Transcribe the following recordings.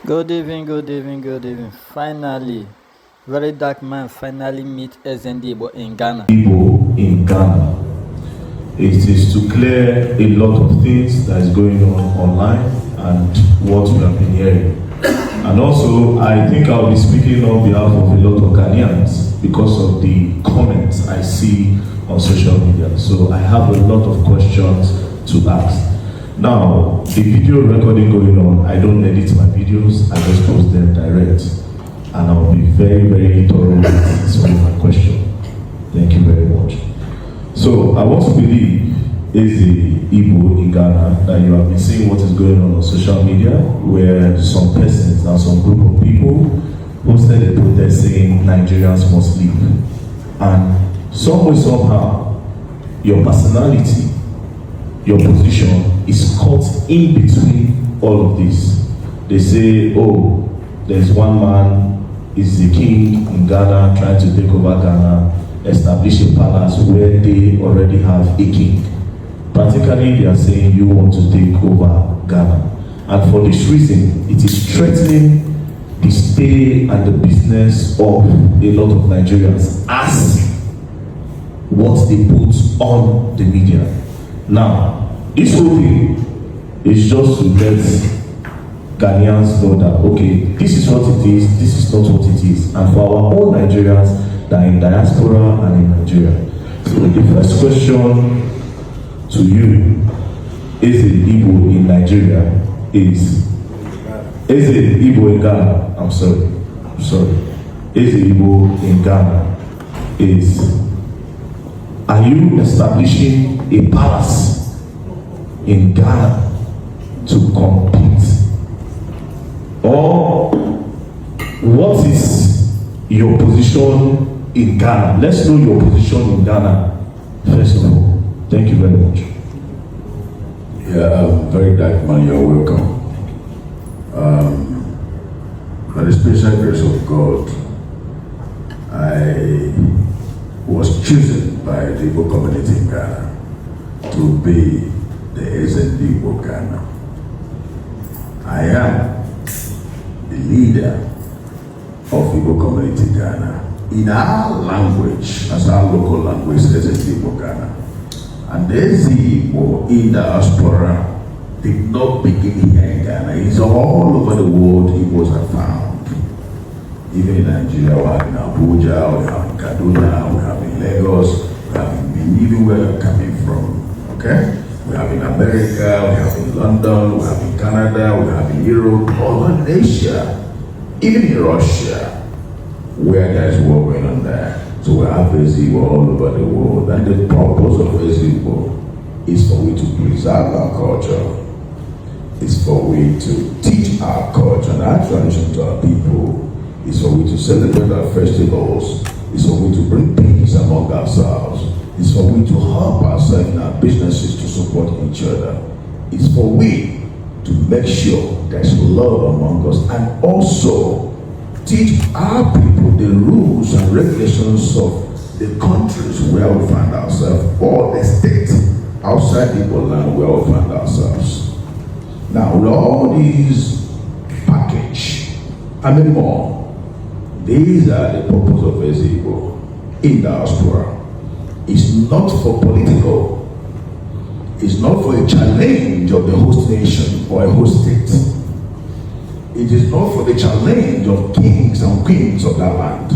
Good evening, good evening, good evening. Finally, very dark man finally meet EZE IGBO in Ghana. Igbo in Ghana. It is to clear a lot of things that is going on online and what we have been hearing. And also, I think I'll be speaking on behalf of a lot of Ghanaians because of the comments I see on social media. So I have a lot of questions to ask. Now, the video recording going on, I don't edit my videos, I just post them direct. And I'll be very, very thorough with answering my question. Thank you very much. So, I want to believe EZE IGBO in Ghana that you have been seeing what is going on social media, where some persons and some group of people posted a protest saying Nigerians must leave. And some way, somehow, your personality, your position is caught in between all of this. They say, oh, there's one man, is the king in Ghana, trying to take over Ghana, establish a palace where they already have a king. Practically, they are saying you want to take over Ghana. And for this reason, it is threatening the stay and the business of a lot of Nigerians as what they put on the media. Now, this whole thing is just to let Ghanaians know that, okay, this is what it is, this is not what it is. And for our own Nigerians that are in diaspora and in Nigeria. So the first question to you, EZE IGBO in Nigeria is, EZE IGBO in Ghana, I'm sorry, EZE IGBO in Ghana is, are you establishing a palace in Ghana to compete? Or what is your position in Ghana? Let's know your position in Ghana first of all. Thank you very much. Yeah, very dark man, you're welcome. By the special grace of God, I was chosen by the Igbo community in Ghana to be the EZE IGBO Ghana. I am the leader of Igbo community Ghana in our language, as our local language, EZE IGBO Ghana. And the EZE IGBO in diaspora did not begin here in Ghana. It's all over the world Igbos are found. Even in Nigeria, we have in Abuja, we have in Kaduna, we have in Lagos, we have in even where you're coming from. Okay? We have in America, we have in London, we have in Canada, we have in Europe, all over Asia, even in Russia, where there is war going on there. So we have EZE IGBO all over the world. And the purpose of EZE IGBO is for we to preserve our culture. It's for we to teach our culture and our tradition to our people. It's for we to celebrate our festivals. It's for we to bring peace among ourselves. It's for we to help ourselves in our businesses to support each other. It's for we to make sure there's love among us and also teach our people the rules and regulations of the countries where we find ourselves or the state outside the land where we find ourselves. Now, with all these package and more, these are the purpose of EZE IGBO in diaspora. It's not for political. It's not for a challenge of the host nation or a host state. It is not for the challenge of kings and queens of that land.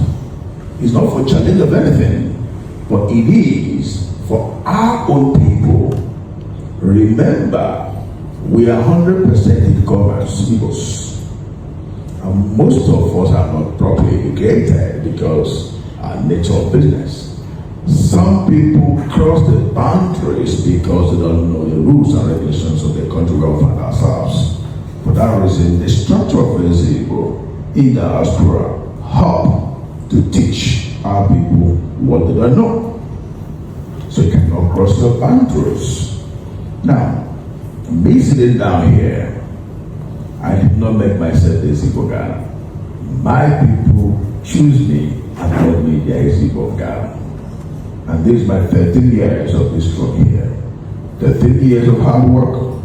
It's not for challenge of anything, but it is for our own people. Remember, we are 100% Igbo's Igbos. And most of us are not properly educated because our nature of business. Some people cross the boundaries because they don't know the rules and regulations of the country where we find ourselves. For that reason, the structure of EZE IGBO in diaspora help to teach our people what they don't know. So you cannot cross the boundaries. Now, me sitting down here, I did not make myself the EZE IGBO Ghana. My people choose me and made me the EZE IGBO Ghana. And this is my 13 years of this from here. 13 years of hard work,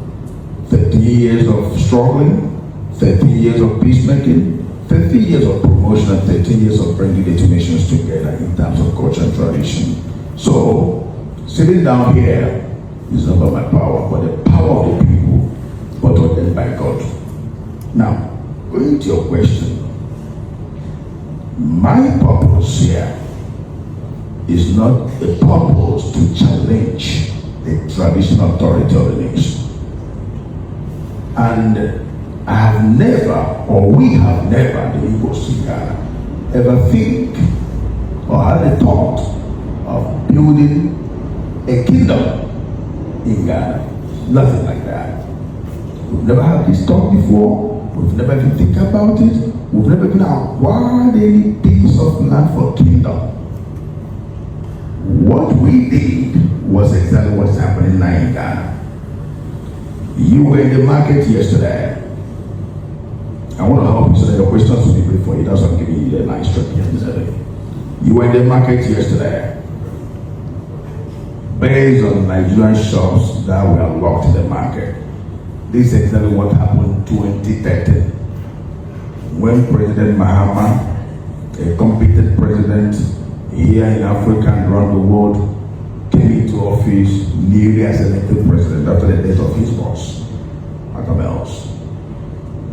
13 years of struggling, 13 years of peacemaking, 13 years of promotion, and 13 years of bringing the two nations together in terms of culture and tradition. So, sitting down here is not by my power, but the power of the people, but ordained by God. Now, going to your question, my purpose here is not a purpose to challenge the traditional authority of the nation. And I have never, or we have never, the Igbos in Ghana, ever think or had a thought of building a kingdom in Ghana. Nothing like that. We've never had this thought before. We've never even think about it. We've never even acquired any piece of land for kingdom. What we did was exactly what's happening now in Ghana. You were in the market yesterday. I want to help you so that your questions will be brief for you. That's why I'm giving you a nice structure. You were in the market yesterday. Based on Nigerian shops that were locked in the market. This is exactly what happened in 2013. When President Mahama, a competent president here in Africa and around the world, came into office newly as elected president after the death of his boss, Makamels.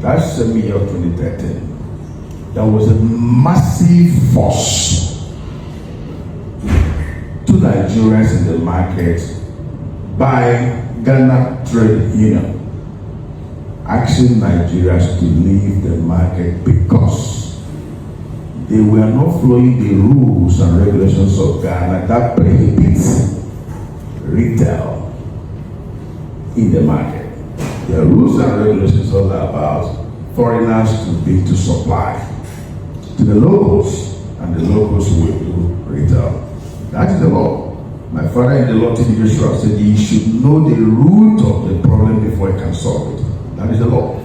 That same year of 2013, there was a massive force to Nigerians in the market by Ghana Trade Union, asking Nigerians to leave the market because they were not following the rules and regulations of Ghana that prohibits retail in the market. The rules and regulations are about foreigners to supply to the locals, and the locals will do retail. That is the law. My father in the law, T.D. Joshua, said he should know the root of the problem before he can solve it. That is the law.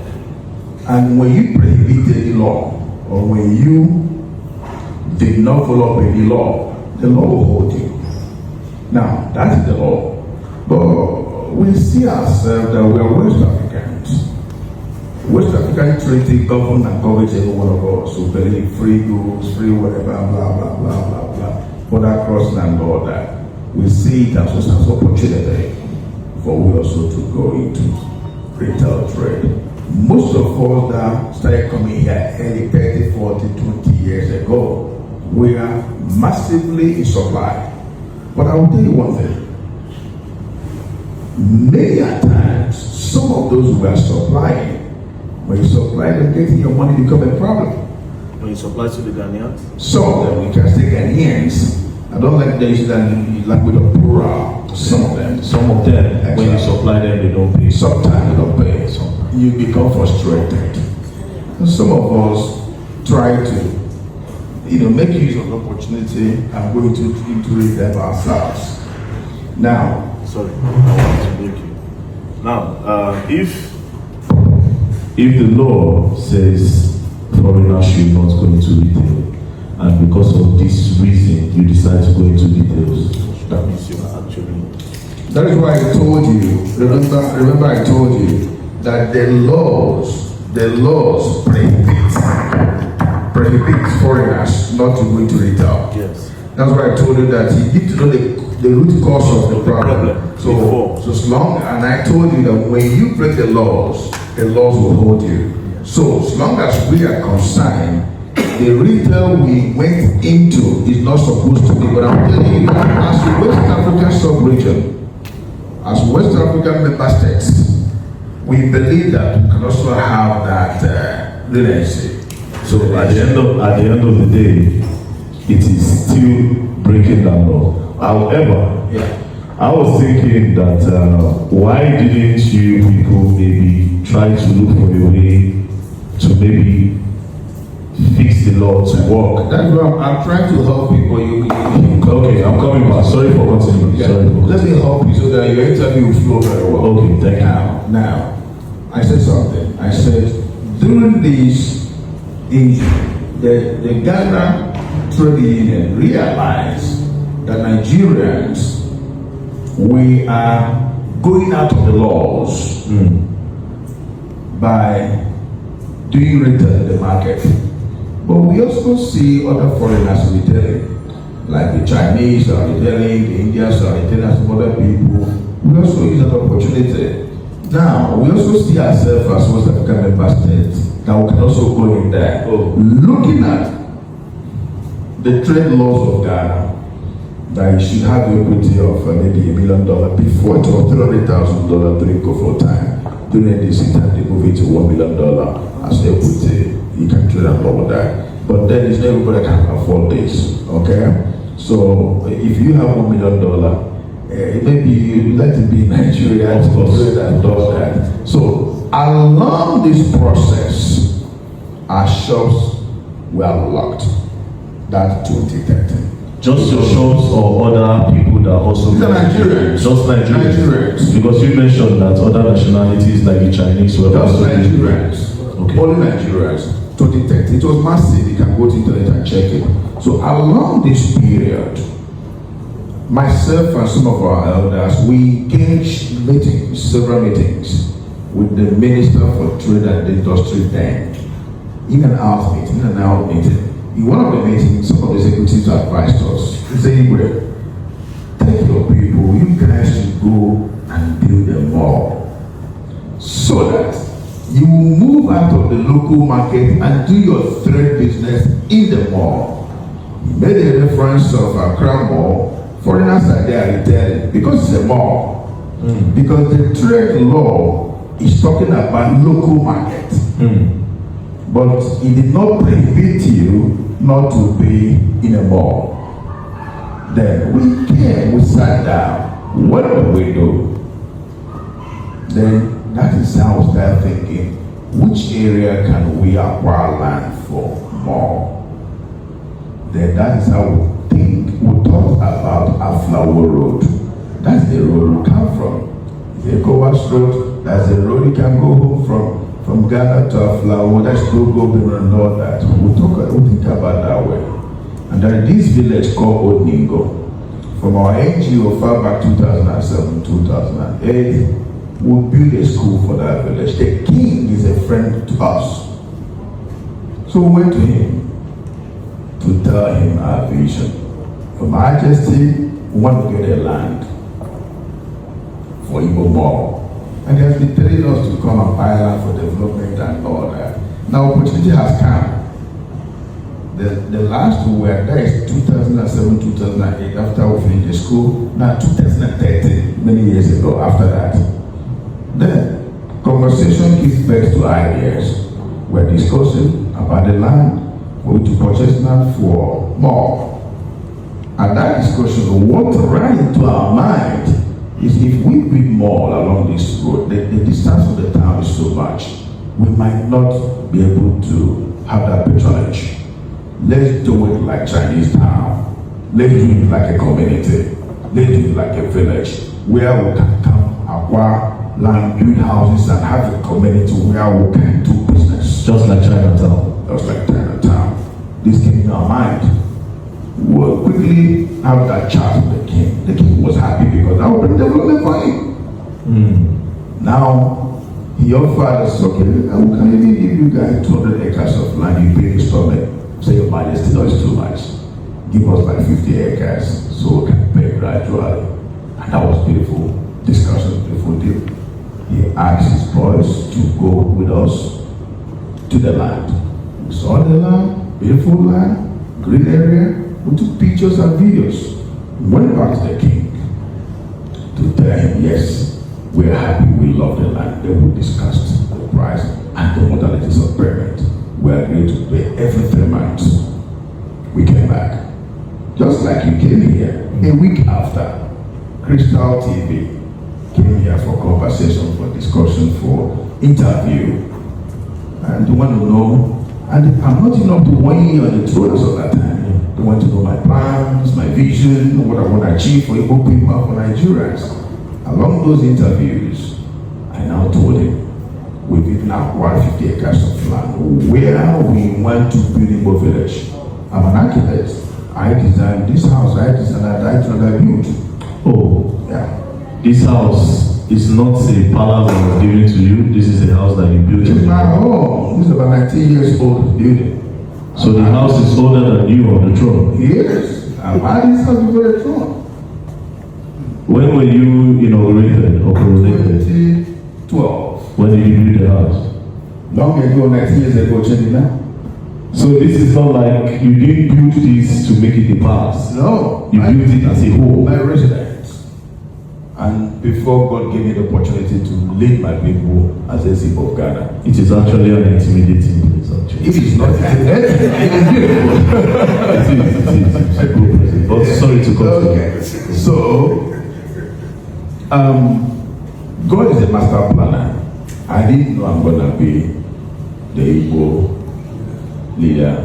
And when you prohibit any law, or when you did not follow up any law, the law will hold you. Now, that is the law. But we see ourselves that we are West Africans. West African treaty govern and coverage every one of us who believe free goods, free whatever, blah, blah, blah, blah, blah. Border crossing and all that. We see it as an opportunity for we also to go into retail trade. Most of us that started coming here early 30, 40, 20 years ago, we are massively in supply. But I will tell you one thing. Many a times, some of those who are supplying, when you supply them, getting your money become a problem. When you supply to the Ghanaians? Some of them, we can say Ghanaians. I don't like the use that language of plural. Some of them, exactly. When you supply them, they don't pay. Sometimes they don't pay. So you become frustrated. And some of us try to, make use of the opportunity and go into them ourselves. Now, sorry, I want to break you. Now, if the law says foreigners should not go into retail, and because of this reason you decide to go into details, that means you are actually. That is why I told you. Remember, I told you that the laws prohibit foreigners not to go into retail. Yes. That's why I told you that you need to know the root cause of the problem. So as long, and I told you that when you break the laws will hold you. So as long as we are concerned, the retail we went into is not supposed to be. But I'm telling you that as West African sub-region, as West African member states, we believe that we can also have that relationship. So at the end of the day, it is still breaking that law. However, I was thinking that why didn't you people maybe try to look for a way to maybe fix the law to work? That's why I'm trying to help people. Okay, I'm coming back. Sorry for continuing. Yeah. Let me help you so that your interview will flow very well. Okay, thank you. Now, I said something. I said during this, the Ghana Trade Union realized that Nigerians, we are going out of the laws by doing retail in the market. But we also see other foreigners retailing, like the Chinese are retailing, the Indians are retailing, some other people. We also use that opportunity. Now, we also see ourselves as West African member states that we can also go in there. Looking at the trade laws of Ghana, that you should have the equity of maybe $1 million. Before it was $300,000 during COVID time. During this time, they move it to $1 million as equity. You can trade and all of that. But then it's not everybody can afford this. Okay? So if you have $1 million, maybe you let it be in Nigeria to trade and does that. So along this process, our shops were locked. That's 2013. Just your shops or other people that also... These are Nigerians. Just Nigerians. Because you mentioned that other nationalities like the Chinese were just also... Nigerians. Okay. Only Nigerians. 2013. It was massive. You can go to internet and check it. So along this period, myself and some of our elders, we engaged meetings, several meetings, with the Minister for Trade and Industry then. In and out meeting. In one of the meetings, some of the executives advised us, EZE IGBO, take your people, you guys should go and build a mall so that you will move out of the local market and do your trade business in the mall. He made a reference of Accra Mall. Foreigners are there retailing because it's a mall. Because the trade law is talking about local market. But it did not prohibit you not to be in a mall. Then we sat down. What do we do? Then that is how we started thinking, which area can we acquire land for more? Then that is how we thought about Aflawo Road. That's the road we come from. The ECOWAS Road, that's the road you can go home from Ghana to Aflawo. That's go and all that. We think about that way. And there is this village called Odningo. From our NGO far back 2007, 2008, we built a school for that village. The king is a friend to us. So we went to him to tell him our vision. Her Majesty, we want to get a land for Igbo Mall. And he has been telling us to come and buy land for development and all that. Now opportunity has come. The last we were there is 2007, 2008, after we finished the school. Now 2013, many years ago after that. Then conversation gives birth to ideas. We're discussing about the land, for we to purchase land for more. And that discussion, what ran into our mind is if we build more along this road, the distance of the town is so much, we might not be able to have that patronage. Let's do it like Chinese town. Let's do it like a community. Let's do it like a village where we can come, acquire land, build houses, and have a community where we can do business. Just like Chinatown. Just like Chinatown. This came in our mind. We'll quickly have that chat with the king. The king was happy because that would bring development for him. Now, he offered us, okay, we can even give you guys 200 acres of land, you pay installment. Say, Your Majesty, no, it's too much. Give us like 50 acres so we can pay gradually. And that was beautiful discussion, beautiful deal. He asked his boys to go with us to the land. We saw the land, beautiful land, green area. We took pictures and videos. We went back to the king to tell him, yes, we're happy, we love the land. Then we discussed the price and the modalities of payment. We agreed to pay every 3 months. We came back. Just like you came here, a week after, Crystal TV came here for conversation, for discussion, for interview. And they want to know, and I'm not enough to 1 year on the throne as of that time. They want to know my plans, my vision, what I want to achieve for Igbo people, for Nigerians. Along those interviews, I now told him, we've even acquired 50 acres of land where we want to build Igbo village. I'm an architect. I designed this house, I designed that, I built. Oh, yeah. This house it's not a palace that was given to you. This is a house that you built. It's my home. This is about 19 years old building. So the house is older than you on the throne. Yes, I've had this house before the throne. When were you inaugurated or coronated? 2012. When did you build the house? Long ago, 19 years ago, changing now. So this is not like you didn't build this to make it a palace. No. You built it as a whole. My residence. And before God gave me the opportunity to lead my people as EZE IGBO of Ghana. It is actually an intimidating place, actually. It is not. It is beautiful. It's a good place. But sorry to cut you. Okay. So, God is a master planner. I didn't know I'm gonna be the Igbo leader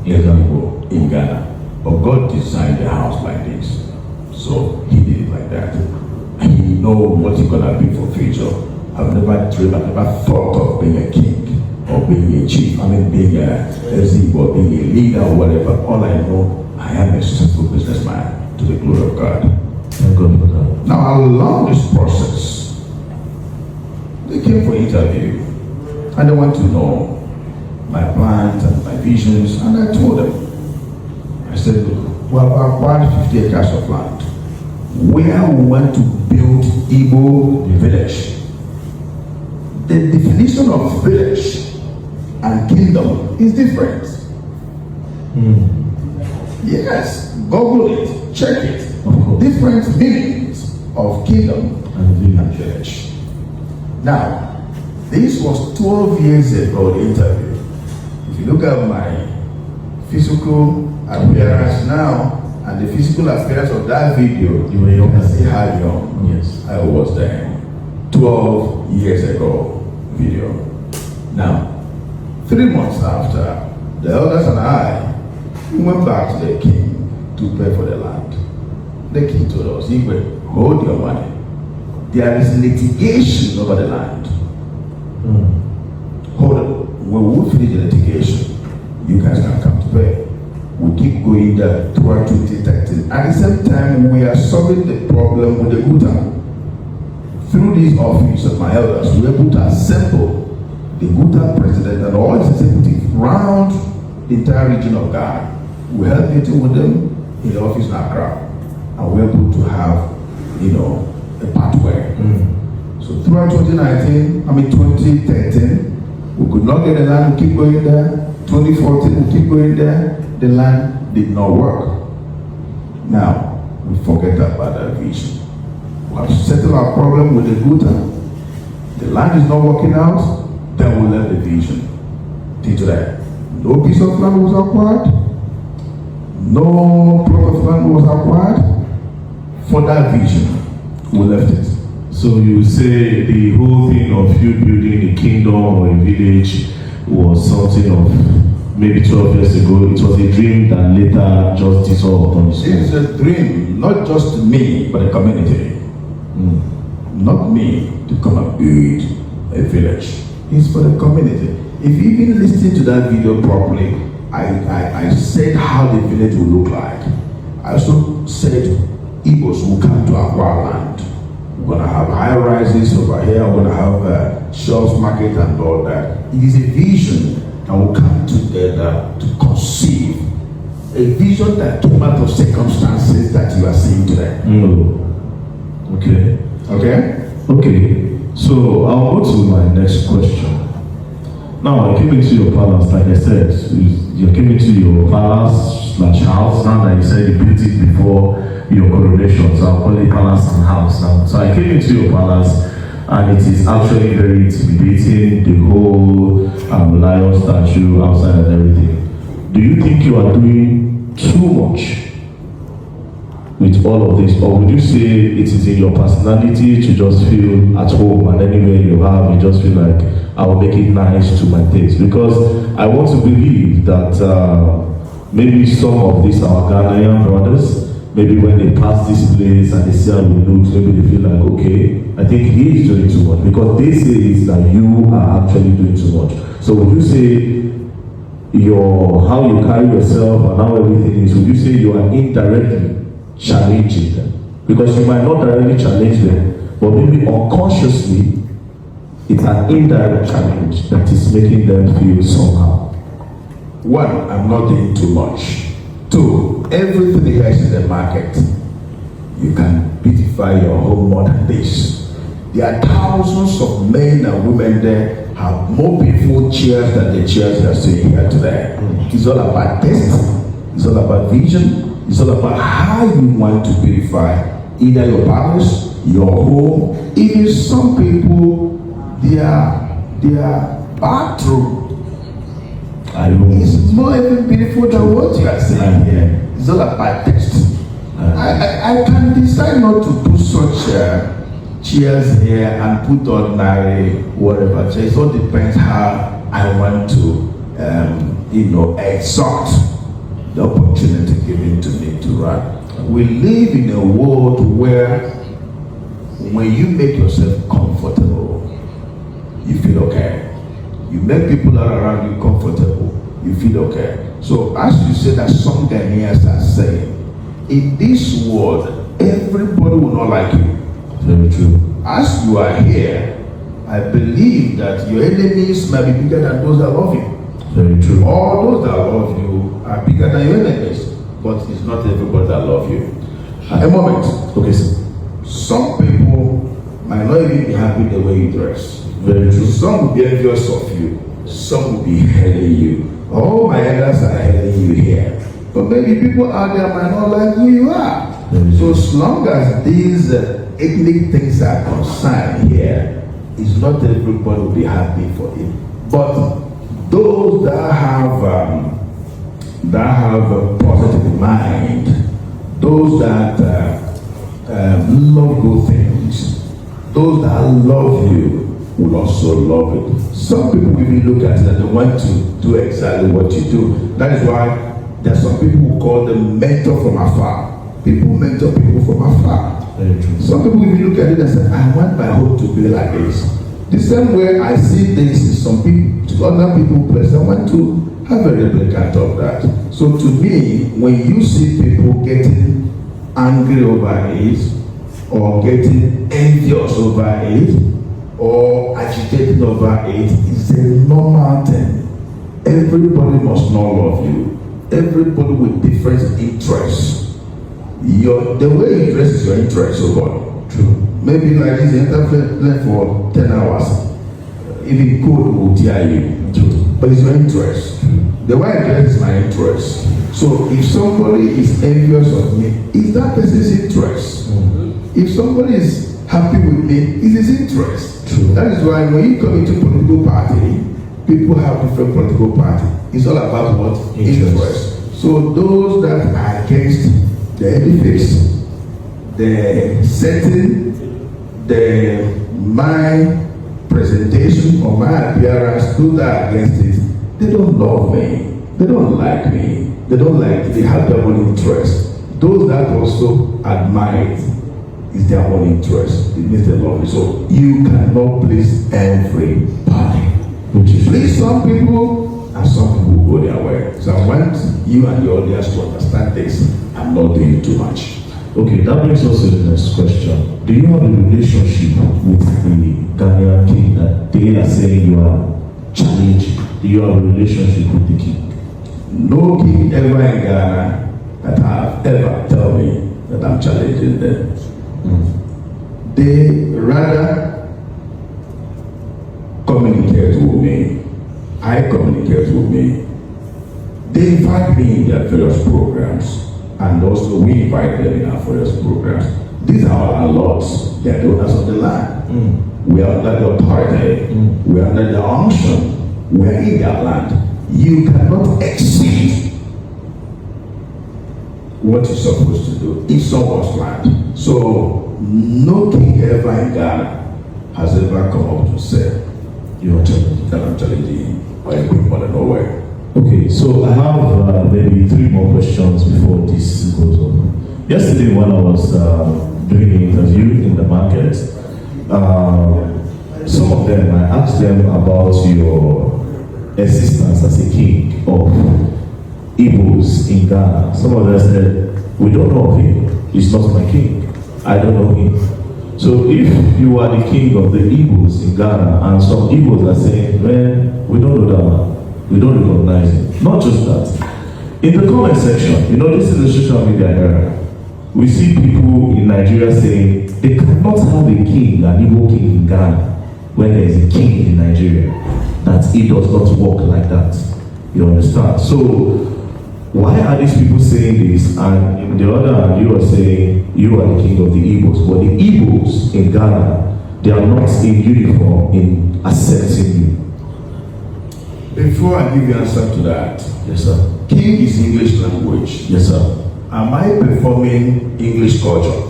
in Ghana. But God designed the house like this. So he did it like that. And he knows what he's gonna be for future. I've never dreamed, I've never thought of being a king or being a chief. I mean being a EZE or being a leader or whatever. All I know, I am a successful businessman to the glory of God. Thank God for that. Now along this process, they came for interview and they want to know my plans and my visions, and I told them, I said, look, we have acquired 50 acres of land where we want to build Igbo village. The definition of village and kingdom is different. Yes, Google it, check it. Different meanings of kingdom and village. Now, this was 12 years ago, the interview. If you look at my physical appearance now and the physical appearance of that video, you can see how young I was then. 12 years ago video. Now, 3 months after, the elders and I went back to the king to pay for the land. The king told us, Igwe, hold your money. There is litigation over the land. Hold on. When we finish the litigation, you guys can come to pay. We keep going there throughout 2013. At the same time, we are solving the problem with the Guta. Through this office of my elders, we were able to assemble the Guta president and all his executives around the entire region of Ghana. We held meeting with them in the office in Accra, and we were able to have, a pathway. So throughout 2013, we could not get the land, we keep going there. 2014, we keep going there. The land did not work. Now, we forget about that vision. We have settled our problem with the Guta. The land is not working out, then we left the vision. Till today, no piece of land was acquired, no plot of land was acquired. For that vision, we left it. So you say the whole thing of you building a kingdom or a village was something of maybe 12 years ago. It was a dream that later just dissolved on its own. It's a dream, not just me, but the community. Not me to come and build a village. It's for the community. If you even listen to that video properly, I said how the village will look like. I also said Igbos will come to acquire land. We're going to have high rises over here. We're going to have shops, market, and all that. It is a vision that will come together to conceive a vision that came out of circumstances that you are seeing today. Okay. So I'll go to my next question. Now I came into your palace, like I said, you came into your palace/house. Now that you said you built it before your coronation, so I'll call it palace and house now. So I came into your palace, and it is actually very intimidating, the whole lion statue outside and everything. Do you think you are doing too much with all of this, or would you say it is in your personality to just feel at home, and anywhere you have, you just feel like I will make it nice to my taste? Because I want to believe that maybe some of these our Ghanaian brothers, maybe when they pass this place and they see how you look, maybe they feel like, okay, I think he is doing too much, because they say is that you are actually doing too much. So would you say how you carry yourself and how everything is, would you say you are indirectly challenging them? Because you might not directly challenge them, but maybe unconsciously, it's an indirect challenge that is making them feel somehow? One, I'm not doing too much. Two, everything here is in the market. You can beautify your home more than this. There are thousands of men and women there have more beautiful chairs than the chairs that are sitting here today. It's all about taste. It's all about vision. It's all about how you want to beautify either your palace, your home, even some people, their bathroom is more even beautiful than what you are saying here. It's all about taste. I can decide not to put such chairs here and put ordinary whatever chairs. It all depends how I want to, exalt the opportunity given to me to run. We live in a world where when you make yourself comfortable, you feel okay. You make people around you comfortable, you feel okay. So as you say that some Ghanaians are saying, in this world, everybody will not like you. Very true. As you are here, I believe that your enemies might be bigger than those that love you. Very true. All those that love you are bigger than your enemies, but it's not everybody that love you. A moment. Okay, sir. Some people might not even be happy the way you dress. Very true. Some will be envious of you. Some will be hailing you. All my elders are hailing you here. But maybe people out there might not like who you are. So as long as these ethnic things are concerned here, it's not everybody will be happy for it. But those that have a positive mind, those that love good things, those that love you will also love it. Some people will even look at it and they want to do exactly what you do. That is why there are some people who call them mentor from afar. People mentor people from afar. Very true. Some people will look at it and say, I want my home to be like this. The same way I see this in some people, to other people place, I want to have a replicant of that. So to me, when you see people getting angry over it, or getting envious over it, or agitated over it, is a normal thing. Everybody must not love you. Everybody with different interests. The way you dress is your interest, so God. True. Maybe like this, you enter plane for 10 hours. Even code will tear you. True. But it's your interest. True. The way I dress is my interest. So if somebody is envious of me, it's that person's interest. Mm-hmm. If somebody is happy with me, it's his interest. True. That is why when you come into political party, people have different political party. It's all about what? Interest. So those that are against the edifice, the setting, my presentation or my appearance, those that are against it, they don't love me. They don't like me. They don't like it. They have their own interest. Those that also admire it is their own interest. It means they love you. So you cannot please everybody. Please some people and some people go their way. So I want you and the audience to understand this. I'm not doing too much. Okay, that brings us to the next question. Do you have a relationship with the Ghanaian king that they are saying you are challenging? Do you have a relationship with the king? No king ever in Ghana that have ever tell me that I'm challenging them. They rather communicate with me. I communicate with me. They invite me in their various programs, and also we invite them in our various programs. These are our lords. They are the owners of the land. We are under the authority. We are under the unction. We are in their land. You cannot exceed what you're supposed to do in someone's land. So no king ever in Ghana has ever come up to say, you are challenging, that I'm challenging you, or you're going more than nowhere. Okay, so I have maybe 3 more questions before this goes on. Yesterday when I was doing the interview in the market, some of them, I asked them about your existence as a king of Igbos in Ghana. Some of them said, we don't know him. He's not my king. I don't know him. So if you are the king of the Igbos in Ghana, and some Igbos are saying, man, we don't know that man, we don't recognize it. Not just that. In the comment section, you know, this is the social media era. We see people in Nigeria saying they cannot have a king, an Igbo king in Ghana, when there is a king in Nigeria. That it does not work like that. You understand? So why are these people saying this? And in the other hand, you are saying you are the king of the Igbos, but the Igbos in Ghana, they are not in uniform in accepting you. Before I give you answer to that, Yes, sir. king is English language. Yes, sir. Am I performing English culture?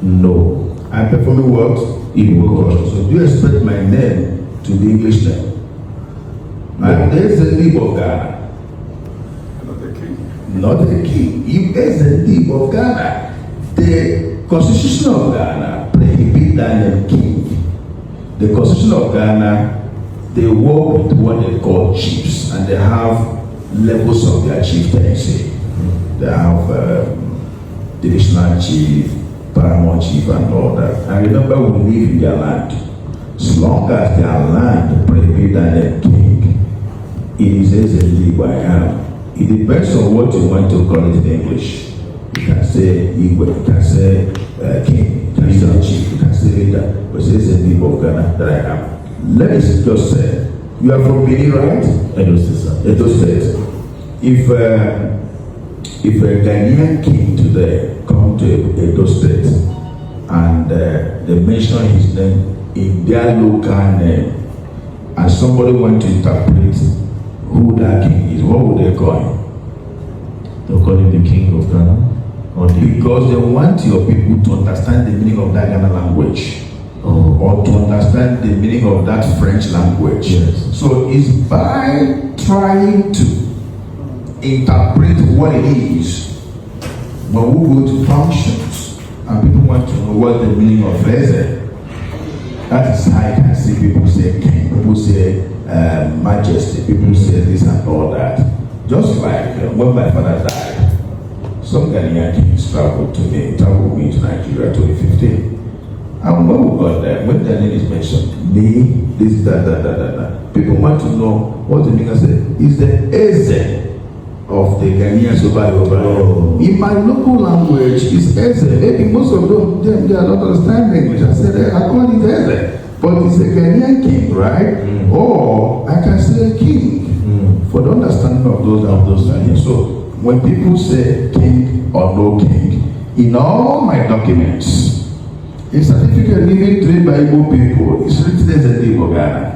No. I'm performing what? Igbo culture. So do you expect my name to be English name? No. I'm the EZE IGBO of Ghana. Not a king. You EZE IGBO of Ghana. The Constitution of Ghana prohibits that name king. The Constitution of Ghana, they work with what they call chiefs, and they have levels of their chieftaincy. They have divisional chief, paramount chief, and all that. And remember, we live in their land. As long as their land prohibits that name king, it is EZE IGBO I am. It depends on what you want to call it in English. You can say Igbo, you can say king, you can say chief, you can say leader, but it's EZE IGBO of Ghana that I am. Let me just say, you are from Benin, right? Edo State, sir. Edo State. If a Ghanaian king today come to Edo State and they mention his name in their local name, and somebody want to interpret who that king is, what would they call him? They'll call him the king of Ghana. Or Because they want your people to understand the meaning of that Ghana language. Or to understand the meaning of that French language. Yes. So it's by trying to interpret what it is when we go to functions and people want to know what the meaning of EZE. That is how I can see people say king, people say majesty, people say this and all that. Just like when my father died, some Ghanaian kings traveled with me to Nigeria 2015. And when we got there, when their name is mentioned, me, this, that, people want to know what the nigga said. Is the EZE of the Ghanaians over there. In my local language, it's EZE. Maybe most of them they are not understanding English. I said, I call it EZE. But it's a Ghanaian king, right? Or I can say king for the understanding of those Ghanaians. So when people say king or no king, in all my documents, a certificate given to me by Igbo people is written as a name of Ghana.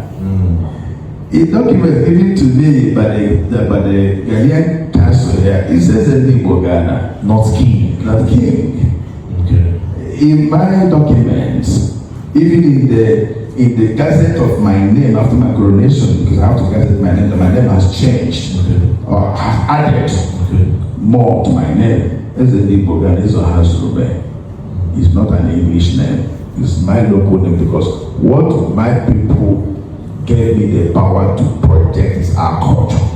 A document given to me by the Ghanaian council here, it says a name of Ghana, not king. not king. Okay. In my documents, even in the gazette of my name after my coronation, because I have to gazette my name has changed or have added more to my name. As a name of Ghana, it's a house Rube. It's not an English name. It's my local name because what my people gave me the power to project is our culture.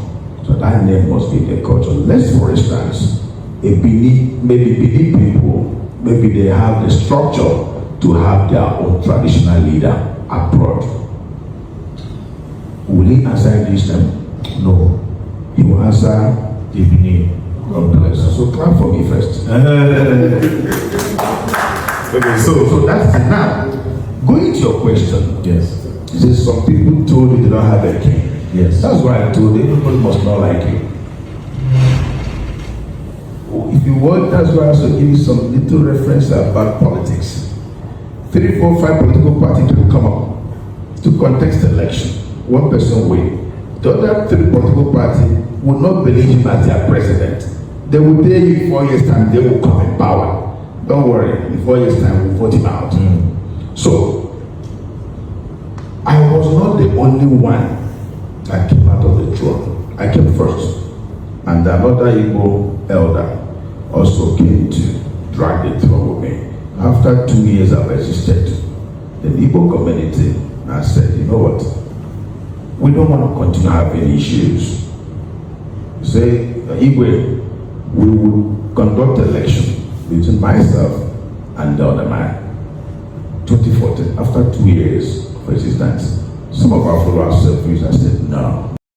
So that name must be the culture. Let's, for instance, maybe Benin people, maybe they have the structure to have their own traditional leader abroad. Will he answer English name? No. He will answer the Benin. God bless. So clap for me first. Okay, so that's it. Now, going to your question. Yes. You say some people told you they don't have a king. Yes. That's why I told you everybody must not like you. If you want, that's why I also give you some little reference about politics. 3, 4, 5 political parties will come up to contest the election. One person win. The other 3 political parties will not believe him as their president. They will tell you in 4 years' time they will come in power. Don't worry, in 4 years' time we'll vote him out. So I was not the only one that came out of the throne. I came first. And another Igbo elder also came to drag the throne with me. After 2 years I've existed, the Igbo community has said, you know what? We don't want to continue having issues. Say, Igwe, we will conduct election between myself and the other man. 2014, after 2 years of resistance, some of our followers self-used and said, no,